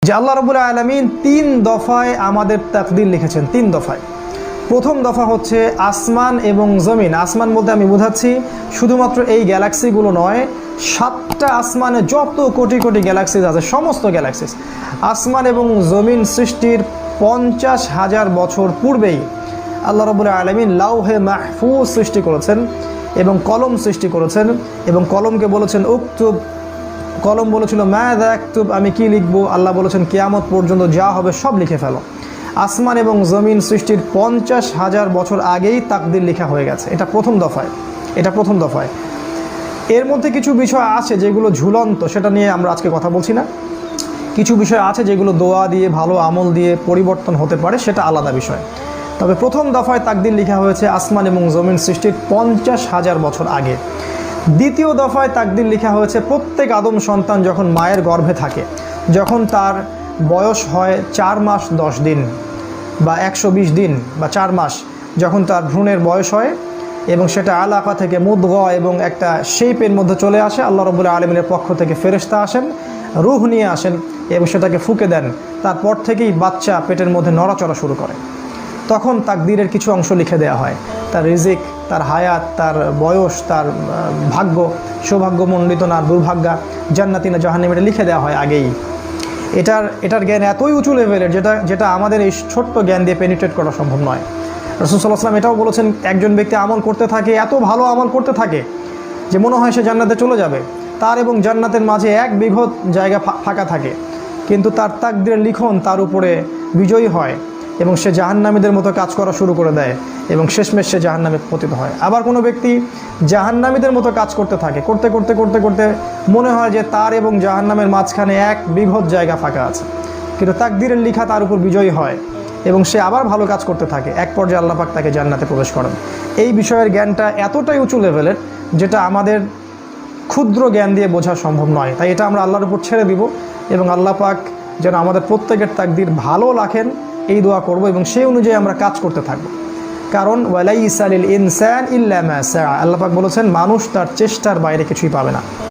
যে আল্লাহ রাব্বুল আলামিন 3 দফায় আমাদের তাকদীর লিখেছেন। 3 দফায়। প্রথম দফা হচ্ছে আসমান এবং জমিন। আসমান বলতে আমি বোঝাচ্ছি শুধুমাত্র এই গ্যালাক্সিগুলো নয়, 7টা আসমানে যত কোটি কোটি গ্যালাক্সিস আছে, সমস্ত গ্যালাক্সিস। আসমান এবং জমিন সৃষ্টির 50,000 বছর পূর্বেই আল্লাহ রাব্বুল আলামিন লাউহে মাহফুজ সৃষ্টি করেছেন এবং কলম সৃষ্টি করেছেন এবং কলমকে বলেছেন উকতুব। কলম বলেছিল মাযা আকতুব, আমি কি লিখবো। আল্লাহ বলেছেন কিয়ামত পর্যন্ত যা হবে সব লিখে ফেলো। আসমান এবং জমিন সৃষ্টির 50,000 বছর আগেই তাকদীর লেখা হয়ে গেছে। এটা প্রথম দফায়। এর মধ্যে কিছু বিষয় আছে যেগুলো ঝুলন্ত, সেটা নিয়ে আমরা আজকে কথা বলছি না। কিছু বিষয় আছে যেগুলো দোয়া দিয়ে, ভালো আমল দিয়ে পরিবর্তন হতে পারে, সেটা আলাদা বিষয়। তবে প্রথম দফায় তাকদীর লেখা হয়েছে আসমান এবং জমিন সৃষ্টির 50,000 বছর আগে। দ্বিতীয় দফায় তাকদীর লেখা হয়েছে প্রত্যেক আদম সন্তান যখন মায়ের গর্ভে থাকে, যখন তার বয়স হয় 4 মাস 10 দিন বা 120 দিন বা 4 মাস, যখন তার ভ্রূণের বয়স হয় এবং সেটা আলাকা থেকে মুদগা এবং একটা শেপের মধ্যে চলে আসে, আল্লাহ রাব্বুল আলামিনের পক্ষ থেকে ফেরেশতা আসেন, রূহ নিয়ে আসেন এবং সেটাকে ফুঁকে দেন। তারপর থেকেই বাচ্চা পেটের মধ্যে নড়াচড়া শুরু করে। তখন তাকদীরের কিছু অংশ লিখে দেওয়া হয়, তার রিজিক, তার হায়াত, তার বয়স, তার ভাগ্য, সৌভাগ্যমণ্ডিত না দুর্ভাগ্যা, জান্নাতি না জাহান্নামী, এটা লিখে দেওয়া হয় আগেই। এটার জ্ঞান এতই উঁচু লেভেলের যেটা আমাদের এই ছোট্ট জ্ঞান দিয়ে পেনিট্রেট করা সম্ভব নয়। রাসূল সাল্লাল্লাহু আলাইহি ওয়াসাল্লাম এটাও বলেছেন, একজন ব্যক্তি আমল করতে থাকে, এত ভালো আমল করতে থাকে যে মনে হয় সে জান্নাতে চলে যাবে। তার এবং জান্নাতের মাঝে 1 বিঘত জায়গা ফাঁকা থাকে, কিন্তু তার তাকদীরের লিখন তার উপরে বিজয়ী হয় এবং সে জাহান্নামীদের মতো কাজ করা শুরু করে দেয় এবং শেষমেশ সে জাহান্নামে পতিত হয়। আবার কোনো ব্যক্তি জাহান্নামীদের মতো কাজ করতে থাকে, করতে করতে করতে করতে মনে হয় যে তার এবং জাহান্নামের মাঝখানে 1 বিঘত জায়গা ফাঁকা আছে, কিন্তু তাকদীরের লিখা তার উপর বিজয়ী হয় এবং সে আবার ভালো কাজ করতে থাকে। এক পর্যায়ে আল্লাহ পাক তাকে জান্নাতে প্রবেশ করেন। এই বিষয়ের জ্ঞানটা এতটাই উঁচু লেভেলের যেটা আমাদের ক্ষুদ্র জ্ঞান দিয়ে বোঝা সম্ভব নয়। তাই এটা আমরা আল্লাহর উপর ছেড়ে দিব এবং আল্লাহ পাক যেন আমাদের প্রত্যেকের তাকদীর ভালো রাখেন, এই দোয়া করব এবং সেই অনুযায়ী আমরা কাজ করতে থাকব। কারণ ওয়ালাইসা লিল ইনসান ইল্লা মা সা, আল্লাহ পাক বলেছেন মানুষ তার চেষ্টার বাইরে কিছুই পাবে না।